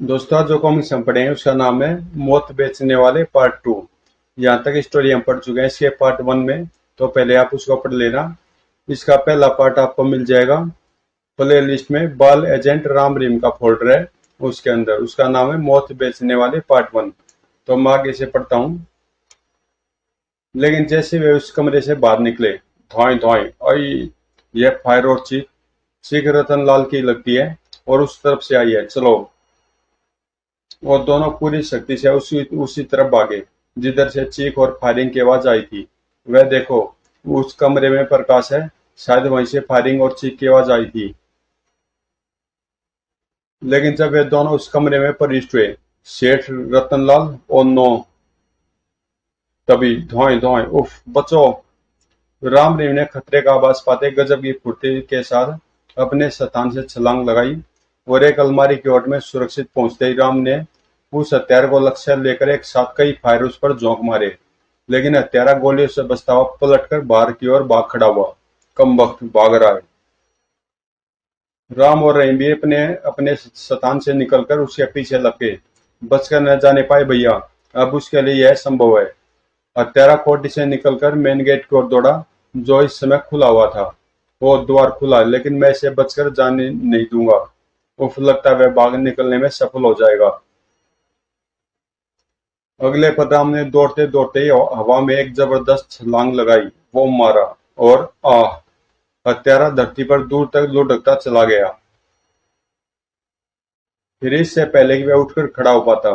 दोस्तों जो कॉमिक्स हम पढ़े हैं उसका नाम है मौत बेचने वाले पार्ट 2। यहाँ तक स्टोरी हम पढ़ चुके हैं इसके पार्ट 1 में। तो पहले आप उसको पढ़ लेना। इसका पहला पार्ट आपको मिल जाएगा प्ले लिस्ट में। बाल एजेंट राम रीम का फोल्डर है, उसके अंदर उसका नाम है मौत बेचने वाले पार्ट 1। तो मैं आगे से पढ़ता हूँ। लेकिन जैसे वे उस कमरे से बाहर निकले, धोए धोए आई, यह फायर और चीख चीख रतन लाल की लगती है और उस तरफ से आई है, चलो। वो दोनों पूरी शक्ति से उसी उसी तरफ भागे जिधर से चीख और फायरिंग की आवाज आई थी। वह देखो, उस कमरे में प्रकाश है, शायद वहीं से फायरिंग और चीख की आवाज आई थी। लेकिन जब वे दोनों उस कमरे में प्रविष्ट हुए, सेठ रतनलाल और नो, तभी धोए धोए उफ, बचो। राम रीम ने खतरे का आभास पाते गजब की फुर्ती के साथ अपने स्थान से छलांग लगाई और एक अलमारी की ओर में सुरक्षित पहुंचते ही राम ने उस हत्यार को लक्ष्य लेकर एक साथ कई फायर उस पर झोंक मारे। लेकिन हत्यारा गोलियों से बचता हुआ पलटकर बाहर की ओर भाग खड़ा हुआ। कमबख्त भाग रहा है। राम और रहीम भी अपने अपने स्थान से निकलकर उसके पीछे लपके। बचकर न जाने पाए भैया, अब उसके लिए यह संभव है। हत्यारा कोठी से निकलकर मेन गेट की ओर दौड़ा, जो इस समय खुला हुआ था। वो द्वार खुला, लेकिन मैं इसे बचकर जाने नहीं दूंगा। उफ, लगता है वह भाग निकलने में सफल हो जाएगा। अगले पल राम ने दौड़ते दौड़ते ही हवा में एक जबरदस्त छलांग लगाई। वो मारा और आह, हत्यारा धरती पर दूर तक लुढ़कता चला गया। फिर इससे पहले कि वह उठकर खड़ा हो पाता,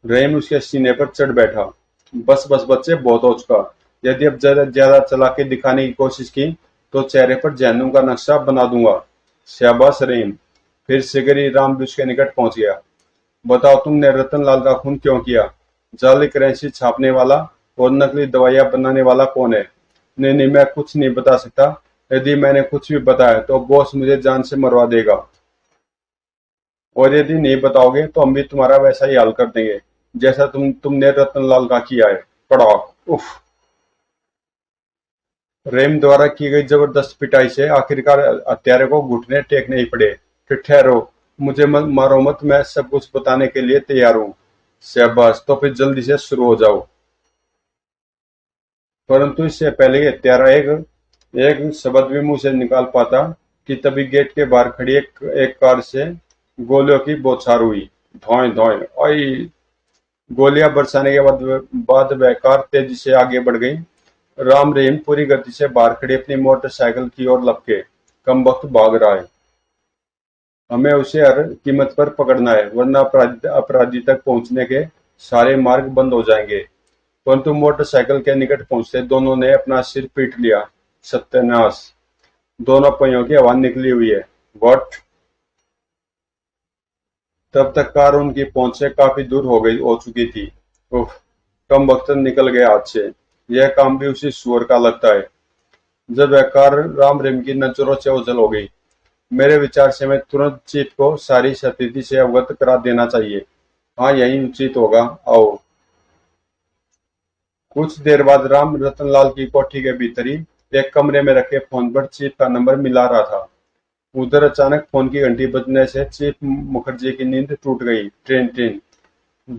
रहीम उसके सीने पर चढ़ बैठा। बस बस बच्चे, बहुत हो चुका। यदि अब ज्यादा ज्यादा चालाकी दिखाने की कोशिश की तो चेहरे पर जहन्नुम का नक्शा बना दूंगा। शाबाश रहीम। फिर सिगरी राम भी उसके निकट पहुंच गया। बताओ, तुमने रतनलाल का खून क्यों किया? जाली करेंसी छापने वाला और नकली दवाइयां बनाने वाला कौन है? नहीं नहीं, मैं कुछ नहीं बता सकता। यदि मैंने कुछ भी बताया तो बॉस मुझे जान से मरवा देगा। और यदि नहीं बताओगे तो हम भी तुम्हारा वैसा ही हाल कर देंगे, जैसा तुमने रतनलाल का किया है। पड़ाक। उफ। रेम द्वारा की गई जबरदस्त पिटाई से आखिरकार हत्यारे को घुटने टेकने ही पड़े। फिर ठहरो, मुझे मारो मत, मैं सब कुछ बताने के लिए तैयार हूँ। शाबाश, तो फिर जल्दी से शुरू हो जाओ। परंतु इससे पहले कि हत्यारा एक एक शब्द भी मुंह से निकाल पाता कि तभी गेट के बाहर खड़ी एक कार से गोलियों की बौछार हुई। धोए धोए आई। गोलियां बरसाने के बाद वह कार तेजी से आगे बढ़ गई। राम रहीम पूरी गति से बाहर खड़ी अपनी मोटरसाइकिल की ओर लपके। कमबख्त भाग रहा है। हमें उसे हर कीमत पर पकड़ना है, वरना अपराधी अपराधी तक पहुंचने के सारे मार्ग बंद हो जाएंगे। परंतु मोटरसाइकिल के निकट पहुंचते दोनों ने अपना सिर पीट लिया। सत्यानाश, दोनों पहियों की हवा निकली हुई है। वट। तब तक कार उनकी पहुंच से काफी दूर हो चुकी थी। उफ, कम वक्त निकल गया हाथ से। यह काम भी उसी सुअर का लगता है। जब वह कार राम रहीम की नजरों से ओझल हो गई, मेरे विचार से मैं तुरंत चीफ को सारी स्थिति से अवगत करा देना चाहिए। हाँ, यही उचित होगा। आओ। कुछ देर बाद राम रतनलाल की कोठी के भीतर ही एक कमरे में रखे फोन पर चीफ का नंबर मिला रहा था। उधर अचानक फोन की घंटी बजने से चीफ मुखर्जी की नींद टूट गई। ट्रेन ट्रेन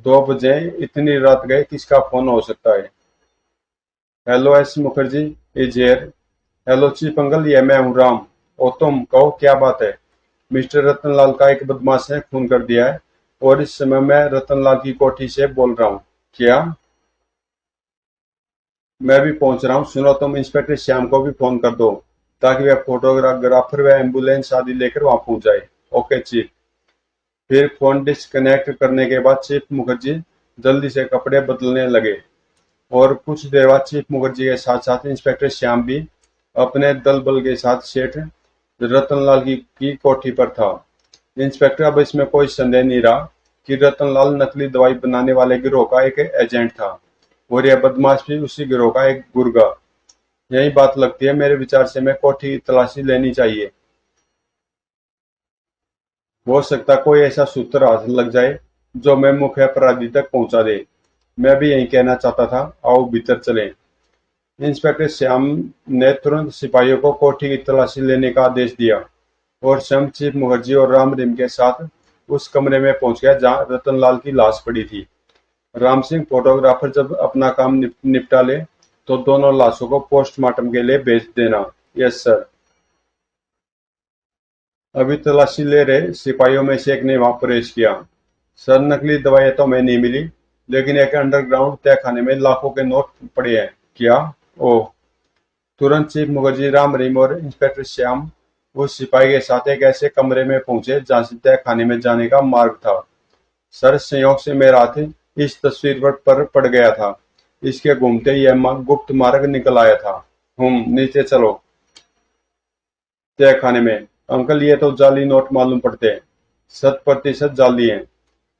2 बजे, इतनी रात गए, किसका फोन हो सकता है? Hello S Mukherjee is here. Hello chief uncle, ये मैं हूँ राम। ओ तुम कहो, क्या बात है? मिस्टर रतनलाल का एक बदमाश ने खून कर दिया है और इस समय मैं रतनलाल की कोठी से बोल रहा हूँ। क्या? मैं भी पहुंच रहा हूँ। सुनो, तुम इंस्पेक्टर श्याम को भी फोन कर दो ताकि वह फोटोग्राफर व एम्बुलेंस आदि लेकर वहां पहुंच जाए। Okay chief. फिर फोन डिस्कनेक्ट करने के बाद चीफ मुखर्जी जल्दी से कपड़े बदलने लगे और कुछ देर बाद चीफ मुखर्जी के साथ साथ इंस्पेक्टर श्याम भी अपने दल बल के साथ सेठ रतनलाल की कोठी पर था। इंस्पेक्टर, अब इसमें कोई संदेह नहीं रहा कि रतनलाल नकली दवाई बनाने वाले गिरोह का एक एजेंट था और यह बदमाश भी उसी गिरोह का एक गुर्गा। यही बात लगती है। मेरे विचार से मैं कोठी की तलाशी लेनी चाहिए। हो सकता कोई ऐसा सूत्र हाथ लग जाए जो मैं मुख्य अपराधी तक पहुंचा दे। मैं भी यही कहना चाहता था। आओ भीतर चलें। इंस्पेक्टर श्याम ने तुरंत सिपाहियों को कोठी की तलाशी लेने का आदेश दिया और स्वयं चीफ मुखर्जी और राम रहीम के साथ उस कमरे में पहुंच गया जहां रतनलाल की लाश पड़ी थी। राम सिंह फोटोग्राफर जब अपना काम निपटा ले तो दोनों लाशों को पोस्टमार्टम के लिए भेज देना। Yes sir. अभी तलाशी ले रहे सिपाहियों में से एक ने वहां प्रवेश किया। सर, नकली दवाइयां तो हमें नहीं मिली, लेकिन एक अंडरग्राउंड तहखाने में लाखों के नोट पड़े हैं। क्या? ओह। तुरंत चीफ मुखर्जी, राम रहीम और इंस्पेक्टर श्याम उस सिपाही के साथ एक ऐसे कमरे में पहुंचे जहां से तहखाने में जाने का मार्ग था। सर, संयोग से मेरा हाथ इस तस्वीर पर पड़ गया था। इसके घूमते यह गुप्त मार्ग निकल आया था। नीचे चलो। तहखाने में। अंकल, ये तो जाली नोट मालूम पड़ते हैं। 100% जाली हैं।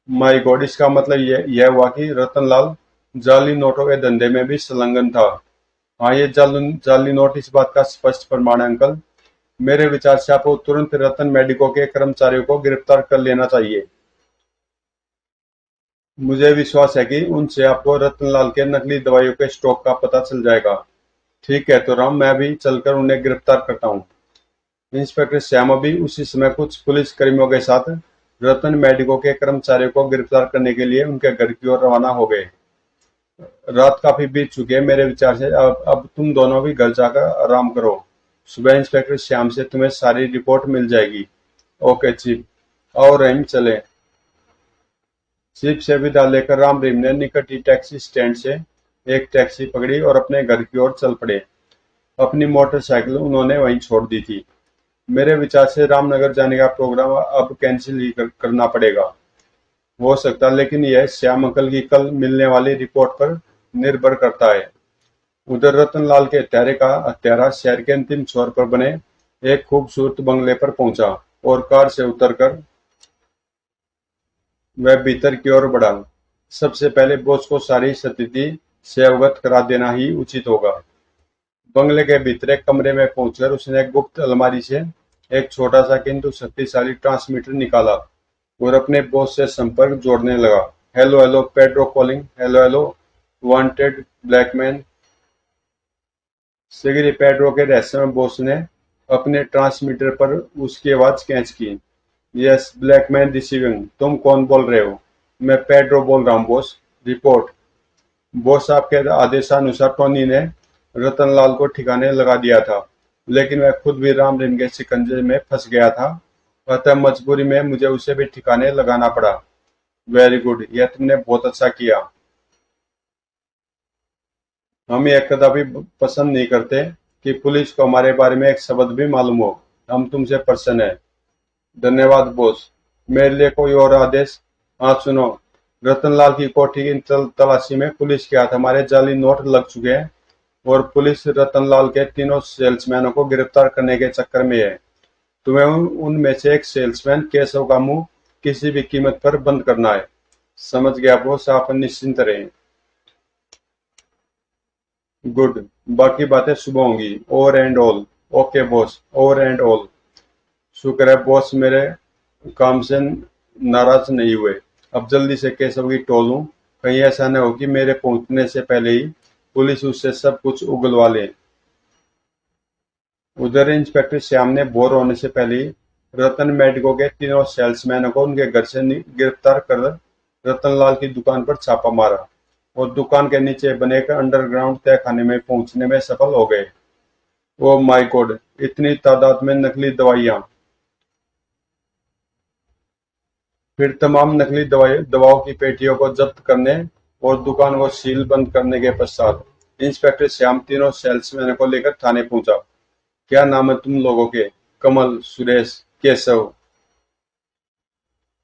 माय गॉड, इसका मतलब यह हुआ कि रतनलाल जाली नोटों के धंधे में भी संलग्न था। हाँ, ये जाली नोट इस बात का स्पष्ट प्रमाण है अंकल। मेरे विचार से आपको तुरंत रतन मेडिको के कर्मचारियों को गिरफ्तार कर लेना चाहिए। मुझे विश्वास है कि उनसे आपको रतनलाल के नकली दवाइयों के स्टॉक का पता चल जाएगा। ठीक है तो राम, मैं भी चलकर उन्हें गिरफ्तार करता हूँ। इंस्पेक्टर श्याम भी उसी समय कुछ पुलिस कर्मियों के साथ रतन मेडिको के कर्मचारियों को गिरफ्तार करने के लिए उनके घर की ओर रवाना हो गए। रात काफी बीत चुकी है मेरे विचार से। अब तुम दोनों भी घर जाकर आराम करो। सुबह इंस्पेक्टर श्याम से तुम्हें सारी रिपोर्ट मिल जाएगी। Okay chief. आओ रहीम, चले। चीफ से विदा लेकर राम रहीम ने निकट ही टैक्सी स्टैंड से एक टैक्सी पकड़ी और अपने घर की ओर चल पड़े। अपनी मोटरसाइकिल उन्होंने वहीं छोड़ दी थी। मेरे विचार से रामनगर जाने का प्रोग्राम अब कैंसिल ही करना पड़ेगा। हो सकता, लेकिन यह श्याम अंकल की कल मिलने वाली रिपोर्ट पर निर्भर करता है। उधर रतनलाल के हत्यारे का हत्यारा शहर के अंतिम छोर पर बने एक खूबसूरत बंगले पर पहुंचा और कार से उतरकर वह भीतर की ओर बढ़ा। सबसे पहले बॉस को सारी स्थिति से अवगत करा देना ही उचित होगा। बंगले के भीतर एक कमरे में पहुंचकर उसने एक गुप्त अलमारी से एक छोटा सा किंतु शक्तिशाली ट्रांसमीटर निकाला और अपने बॉस से संपर्क जोड़ने लगा। Hello hello Pedro calling. Hello hello wanted Blackman. शीघ्र पेड्रो के रहस्यमय बॉस ने अपने ट्रांसमीटर पर उसकी आवाज कैच की। Yes, Blackman receiving. तुम कौन बोल रहे हो? मैं पेड्रो बोल रहा हूँ बॉस। रिपोर्ट। बॉस, आपके आदेशानुसार टोनी ने रतनलाल को ठिकाने लगा दिया था, लेकिन वह खुद भी राम रहीम के शिकंजे में फंस गया था, अतः मजबूरी में मुझे उसे भी ठिकाने लगाना पड़ा। वेरी गुड, यह तुमने बहुत अच्छा किया। हम यह कदापि पसंद नहीं करते कि पुलिस को हमारे बारे में एक शब्द भी मालूम हो। हम तुमसे प्रसन्न हैं। धन्यवाद बॉस। मेरे लिए कोई और आदेश? हाँ सुनो, रतनलाल की कोठी की तलाशी में पुलिस के हाथ हमारे जाली नोट लग चुके हैं और पुलिस रतनलाल के तीनों सेल्समैनों को गिरफ्तार करने के चक्कर में है। तुम्हें उनमें से एक सेल्समैन केशव का मुंह किसी भी कीमत पर बंद करना है। समझ गया बॉस, आप निश्चिंत रहें। गुड। बाकी बातें सुबह होंगी। Over and all. Okay boss, over and all. शुक्र है बॉस मेरे काम से नाराज नहीं हुए। अब जल्दी से केशव की टोलूं, कहीं ऐसा न हो कि मेरे पहुंचने से पहले ही पुलिस उससे सब कुछ उगलवा ले। उधर इंस्पेक्टर श्याम ने बोर होने से पहले ही रतन मेडिको के तीनों सेल्समैनों को उनके घर से गिरफ्तार कर रतनलाल की दुकान पर छापा मारा और दुकान के नीचे बने एक अंडरग्राउंड तहखाने में पहुंचने में सफल हो गए। ओ माय गॉड, इतनी तादाद में नकली दवाइयां। फिर तमाम नकली दवाओं की पेटियों को जब्त करने और दुकान को सील बंद करने के पश्चात इंस्पेक्टर श्याम तीनों सेल्समैनों को लेकर थाने पहुंचा। क्या नाम है तुम लोगों के? कमल, सुरेश, केशव।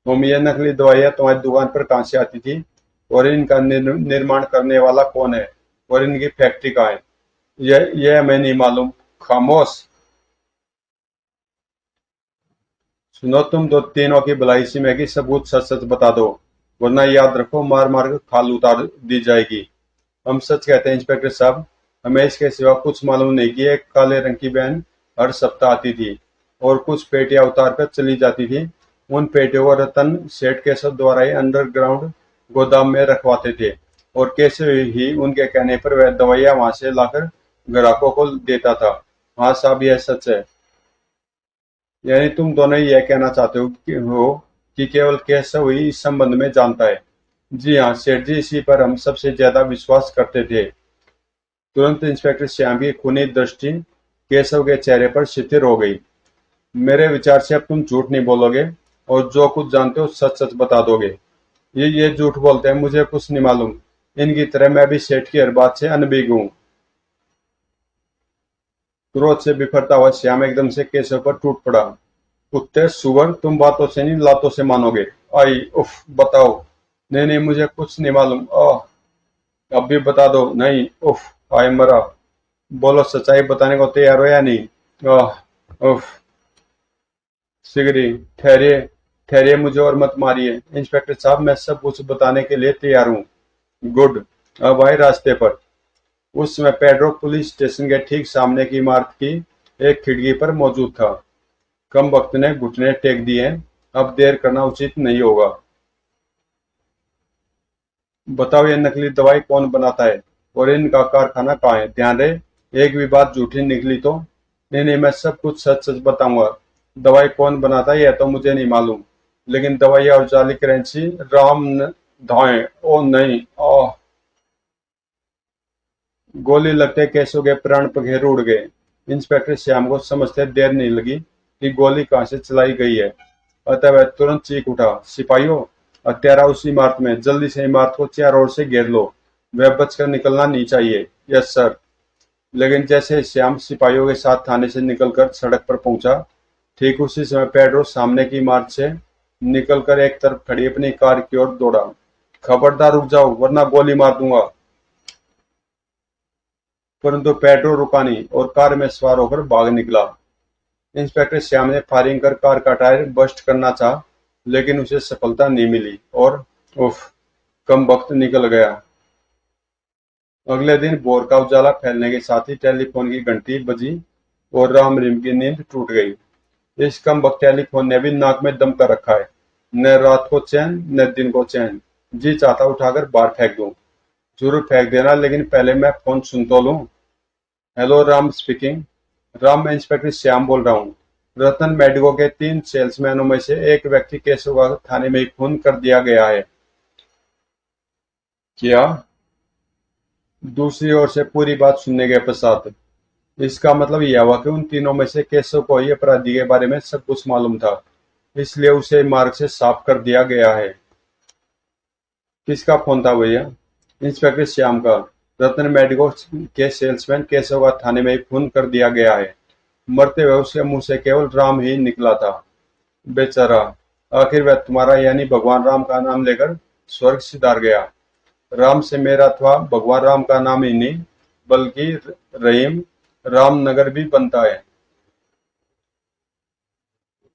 तुम ये नकली दवाइयां तुम्हारी दुकान पर कहां से आती थी और इनका निर्माण करने वाला कौन है और इनकी फैक्ट्री कहाँ है? यह हमें नहीं मालूम। खामोश। सुनो, तुम दो तीनों की भलाई सी में कि सबूत सच सच बता दो, वरना याद रखो मार मार कर खाल उतार दी जाएगी। हम सच कहते हैं इंस्पेक्टर साहब, हमें इसके सिवा कुछ मालूम नहीं कि एक काले रंग की वैन हर सप्ताह आती थी और कुछ पेटियां उतार कर चली जाती थी। उन पेटियों को रतन सेठ केशव द्वारा ही अंडरग्राउंड गोदाम में रखवाते थे और केशव ही उनके कहने पर वह दवाइयां वहां से लाकर ग्राहकों को देता था। हाँ साहब, यह सच है। यानी तुम दोनों ही यह कहना चाहते हो कि केवल केशव ही इस संबंध में जानता है। जी हाँ सेठ जी, इसी पर हम सबसे ज्यादा विश्वास करते थे। तुरंत इंस्पेक्टर श्याम की खूनी दृष्टि केशव के चेहरे पर शिथिल हो गई। मेरे विचार से अब तुम झूठ नहीं बोलोगे और जो कुछ जानते हो सच सच बता दोगे। ये झूठ बोलते हैं, मुझे कुछ नहीं मालूम। इनकी तरह मैं भी सेठ की हर बात से अनभिज्ञ हूँ। क्रोध से बिफरता हुआ श्याम एकदम से केशव पर टूट पड़ा। कुत्ते सुअर, तुम बातों से नहीं लातों से मानोगे। आई उफ, बताओ। नहीं नहीं, मुझे कुछ नहीं मालूम। अब भी बता दो। नहीं, उफ, आई मरा। बोलो, सच्चाई बताने को तैयार हो या नहीं? उफ। सिगरी, ठहरिए, ठहरिए, मुझे और मत मारिए। इंस्पेक्टर साहब, मैं सब कुछ बताने के लिए तैयार हूँ। गुड। अब आए रास्ते पर। उस समय पेड्रो पुलिस स्टेशन के ठीक सामने की इमारत की एक खिड़की पर मौजूद था। कम वक्त ने घुटने टेक दिए। अब देर करना उचित नहीं होगा। बताओ, ये नकली दवाई कौन बनाता है और इनका कारखाना कहाँ है? ध्यान रहे एक भी बात झूठी निकली तो। नहीं नहीं, मैं सब कुछ सच सच बताऊंगा। दवाई कौन बनाता है यह तो मुझे नहीं मालूम, लेकिन दवाई और जाली करेंसी धाए। ओ नहीं। गोली लगते केशव के प्राण पखेरु उड़ गए। इंस्पेक्टर श्याम को समझते देर नहीं लगी कि गोली कहाँ से चलाई गई है। अतः वह तुरंत चीख उठा, सिपाहियों, हत्यारा उसी इमारत में, जल्दी से इमारत को चारों ओर से घेर लो। वह बचकर निकलना नहीं चाहिए। Yes sir. लेकिन जैसे श्याम सिपाहियों के साथ थाने से निकलकर सड़क पर पहुंचा, ठीक उसी समय पेड्रो सामने की इमारत से निकलकर एक तरफ खड़ी अपनी कार की ओर दौड़ा। खबरदार रुक जाओ वरना गोली मार दूंगा। परंतु पेड्रो रुका नहीं और कार में सवार होकर भाग निकला। इंस्पेक्टर श्याम ने फायरिंग कर कार का टायर बस्ट करना चाहा, लेकिन उसे सफलता नहीं मिली और उफ, कम वक्त निकल गया। अगले दिन भोर का उजाला फैलने के साथ ही टेलीफोन की घंटी बजी और राम रहीम की नींद टूट गई। इस कम वक्त टेलीफोन ने भी नाक में दम कर रखा है। न रात को चैन न दिन को चैन। जी चाहता उठाकर बाहर फेंक दूं। जरूर फेंक देना, लेकिन पहले मैं फोन सुन तो लूं। Hello, Ram speaking. राम, मैं इंस्पेक्टर श्याम बोल रहा हूँ। रतन मेडिको के 3 सेल्समैनों में से एक व्यक्ति केशव थाने में खून कर दिया गया है। क्या? दूसरी ओर से पूरी बात सुनने के पश्चात इसका मतलब यह हुआ कि उन तीनों में से केशव को ही अपराधी के बारे में सब कुछ मालूम था, इसलिए उसे मार्ग से साफ कर दिया गया है। किसका फोन था भैया? इंस्पेक्टर श्याम का। रतन मेडिको के सेल्समैन केशव का थाने में ही खून कर दिया गया है। मरते हुए उसके मुंह से केवल राम ही निकला था। बेचारा, आखिर वह तुम्हारा यानी भगवान राम का नाम लेकर स्वर्ग सिधार गया। राम से मेरा अथवा भगवान राम का नाम ही नहीं, बल्कि रहीम रामनगर भी बनता है।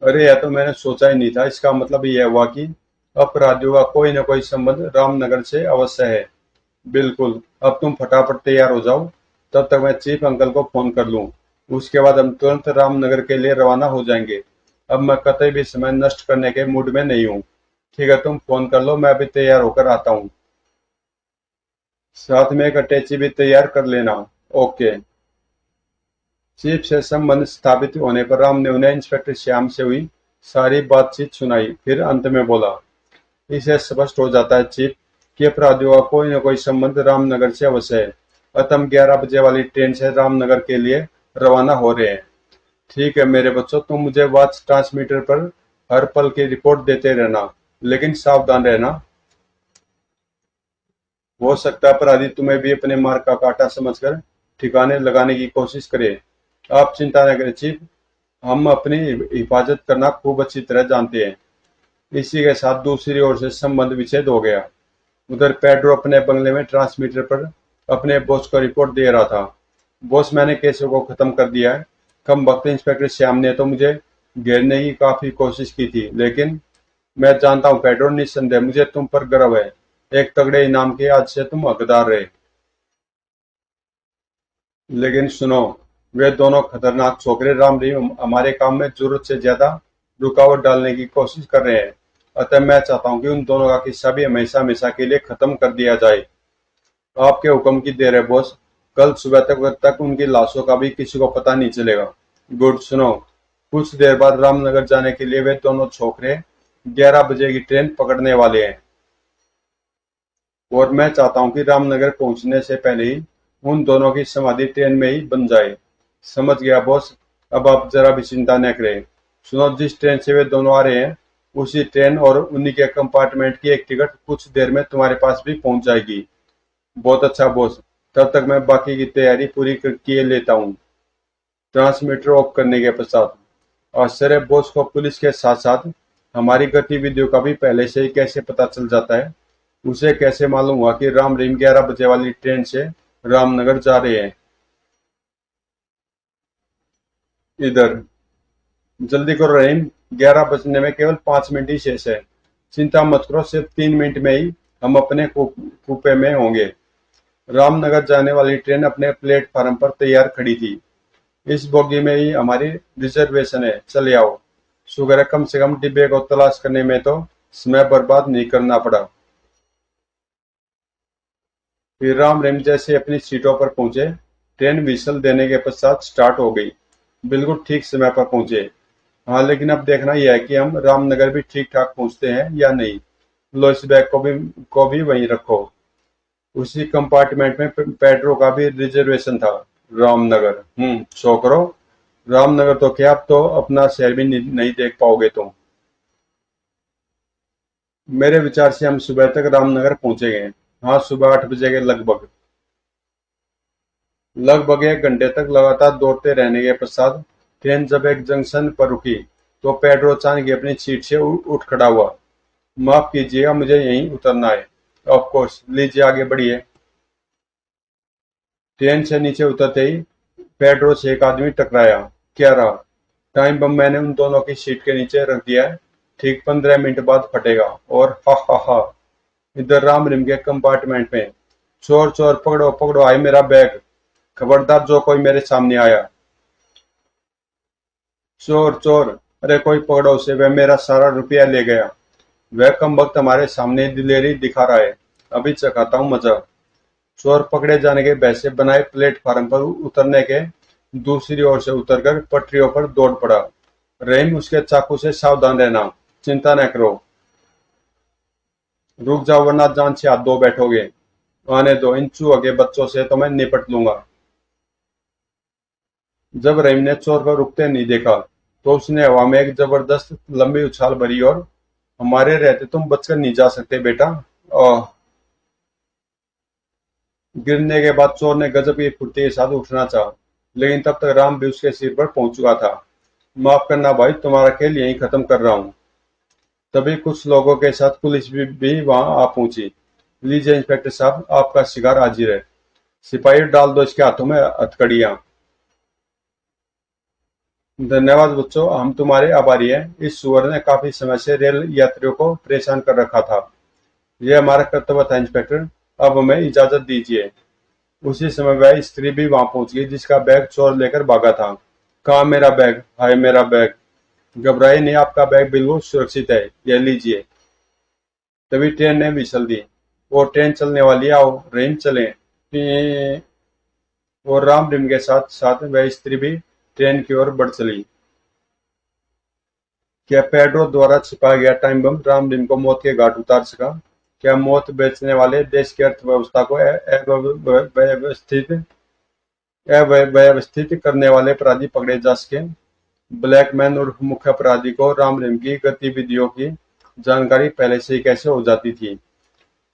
अरे, यह तो मैंने सोचा ही नहीं था। इसका मतलब यह हुआ कि अपराधियों का कोई न कोई संबंध रामनगर से अवश्य है। बिल्कुल। अब तुम फटाफट तैयार हो जाओ, तब तक मैं चीफ अंकल को फोन कर लूं। उसके बाद हम तुरंत रामनगर के लिए रवाना हो जाएंगे। अब मैं कतई भी समय नष्ट करने के मूड में नहीं हूँ। ठीक है, तुम फोन कर लो, मैं अभी तैयार होकर आता हूँ। साथ में एक अटैची भी तैयार कर लेना। ओके। चीफ से संबंध स्थापित होने पर राम ने उन्हें इंस्पेक्टर श्याम से हुई सारी बातचीत सुनाई। फिर अंत में बोला, इसे स्पष्ट हो जाता है चीफ कि अपराधियों का कोई न कोई संबंध रामनगर से अवश्य है। अतः हम 11 बजे वाली ट्रेन से रामनगर के लिए रवाना हो रहे हैं। ठीक है मेरे बच्चों, तुम मुझे वॉच ट्रांसमीटर पर हर पल की रिपोर्ट देते रहना, लेकिन सावधान रहना। हो सकता है अपराधी तुम्हें भी अपने मार का कांटा समझकर ठिकाने लगाने की कोशिश करे। आप चिंता न करें चीफ, हम अपनी हिफाजत करना खूब अच्छी तरह जानते हैं। इसी के साथ दूसरी ओर से संबंध विच्छेद हो गया। उधर पेड्रो अपने बंगले में ट्रांसमीटर पर अपने बॉस को रिपोर्ट दे रहा था। बॉस, मैंने केसों को खत्म कर दिया है। कम वक्त इंस्पेक्टर श्याम ने तो मुझे घेरने की काफी कोशिश की थी, लेकिन मैं जानता हूँ पेड्रो, निस्संदेह मुझे तुम पर गर्व है। एक तगड़े इनाम के आज से तुम हकदार रहे। लेकिन सुनो, वे दोनों खतरनाक छोकरे राम रहीम हमारे काम में जरूरत से ज्यादा रुकावट डालने की कोशिश कर रहे हैं। अतः मैं चाहता हूँ कि उन दोनों का किस्सा भी हमेशा हमेशा के लिए खत्म कर दिया जाए। आपके हुक्म की देर है बॉस। कल सुबह तक उनकी लाशों का भी किसी को पता नहीं चलेगा। गुड। सुनो, कुछ देर बाद रामनगर जाने के लिए वे दोनों छोकरे 11 बजे की ट्रेन पकड़ने वाले हैं और मैं चाहता हूं कि रामनगर पहुंचने से पहले ही उन दोनों की समाधि ट्रेन में ही बन जाए। समझ गया बॉस, अब आप जरा भी चिंता न करें। सुनो, जिस ट्रेन से वे दोनों आ रहे हैं उसी ट्रेन और उन्हीं के कंपार्टमेंट की एक टिकट कुछ देर में तुम्हारे पास भी पहुंच जाएगी। बहुत अच्छा बॉस, तब तक मैं बाकी की तैयारी पूरी किए लेता हूँ। ट्रांसमीटर ऑफ करने के पश्चात आश्चर्य बॉस को पुलिस के साथ साथ हमारी गतिविधियों का भी पहले से ही कैसे पता चल जाता है। उसे कैसे मालूम हुआ कि राम रहीम 11 बजे वाली ट्रेन से रामनगर जा रहे हैं। इधर जल्दी करो रहीम, 11 बजने में केवल 5 मिनट ही शेष है। चिंता मत करो, सिर्फ 3 मिनट में ही हम अपने कूपे में होंगे। रामनगर जाने वाली ट्रेन अपने प्लेटफार्म पर तैयार खड़ी थी। इस बोगी में ही हमारी रिजर्वेशन है, चले आओ। शुक्र है कम से कम डिब्बे को तलाश करने में तो समय बर्बाद नहीं करना पड़ा। फिर राम रहीम जैसे अपनी सीटों पर पहुंचे, ट्रेन व्हिसल देने के पश्चात स्टार्ट हो गई। बिल्कुल ठीक समय पर पहुंचे। हाँ, लेकिन अब देखना यह है कि हम रामनगर भी ठीक ठाक पहुंचते हैं या नहीं। लो, इस बैग को भी वहीं रखो। उसी कंपार्टमेंट में पेट्रो का भी रिजर्वेशन था। रामनगर, शो करो। रामनगर तो क्या, अब तो अपना शहर भी नहीं देख पाओगे तुम। मेरे विचार से हम सुबह तक रामनगर पहुंचेंगे। हाँ, सुबह 8 बजे के लगभग। लगभग 1 घंटे तक लगातार दौड़ते रहने के पश्चात ट्रेन जब एक जंक्शन पर रुकी तो पेड्रो अचानक ही अपनी सीट से उठ खड़ा हुआ। माफ कीजिएगा, मुझे यहीं उतरना है। ऑफ कोर्स, लीजिए आगे बढ़िए। ट्रेन से नीचे उतरते ही पेड्रो से एक आदमी टकराया। क्या रहा? टाइम बम मैंने उन दोनों की सीट के नीचे रख दिया है। ठीक 15 मिनट बाद फटेगा। और हा हा हा, इधर राम रिम के कंपार्टमेंट में चोर चोर, पकड़ो पकड़ो, आए मेरा बैग। खबरदार जो कोई मेरे सामने आया। चोर चोर, अरे कोई पकड़ो उसे, वह मेरा सारा रुपया ले गया। वह कमबख्त हमारे सामने दिलेरी दिखा रहा है, अभी चखाता हूँ मजा। चोर पकड़े जाने के वैसे बनाए प्लेटफार्म पर उतरने के दूसरी ओर से उतरकर पटरियों पर दौड़ पड़ा। रहीम, उसके चाकू से सावधान रहना। चिंता न करो। रुक जाओ वरना जान से हाथ धो बैठोगे। आने दो, इन चूहों के बच्चों से तो मैं निपट लूंगा। जब रहीम ने चोर को रुकते नहीं देखा तो उसने हवा में एक जबरदस्त लंबी उछाल भरी और हमारे रहते तुम बचकर नहीं जा सकते बेटा। ओह। गिरने के बाद चोर ने गजब की फुर्ती के साथ उठना चाहा, लेकिन तब तक राम भी उसके सिर पर पहुंच चुका था। माफ करना भाई, तुम्हारा खेल यहीं खत्म कर रहा हूँ। तभी कुछ लोगों के साथ पुलिस भी वहां आ पहुंची। लीजिए इंस्पेक्टर साहब, आपका शिकार हाजिर है। सिपाही, डाल दो इसके हाथों में हथकड़ियां। धन्यवाद बच्चों, हम तुम्हारे आभारी हैं। इस सुअर ने काफी समय से रेल यात्रियों को परेशान कर रखा था। यह हमारा कर्तव्य था इंस्पेक्टर। अब हमें इजाजत दीजिए। उसी समय वह स्त्री भी वहां पहुंच गई जिसका बैग चोर लेकर भागा था। कहाँ मेरा बैग? हाय मेरा बैग। घबराइए नहीं, आपका बैग बिल्कुल सुरक्षित है, यह लीजिए। तभी ट्रेन ने विसल दी। वो ट्रेन चलने वाली है, आओ रहीम चलें। टी- और राम रिम के साथ साथ वह स्त्री भी ट्रेन की ओर बढ़ चली। क्या पेड्रो द्वारा छिपाया गया टाइम बम राम रिम को मौत के घाट उतार सका? क्या मौत बेचने वाले देश की अर्थव्यवस्था को अव्यवस्थित करने वाले अपराधी पकड़े जा सके? ब्लैकमैन उर्फ मुख्य अपराधी को राम रहीम की गतिविधियों की जानकारी पहले से ही कैसे हो जाती थी?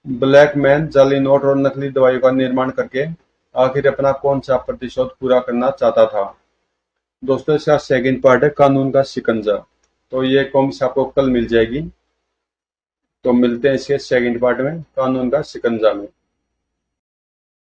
ब्लैकमैन जाली नोट और नकली दवाइयों का निर्माण करके आखिर अपना कौन सा प्रतिशोध पूरा करना चाहता था? दोस्तों, इसका सेकंड पार्ट है कानून का शिकंजा। तो ये कॉमिक्स आपको कल मिल जाएगी। तो मिलते हैं इसके सेकंड पार्ट में, कानून का शिकंजा में।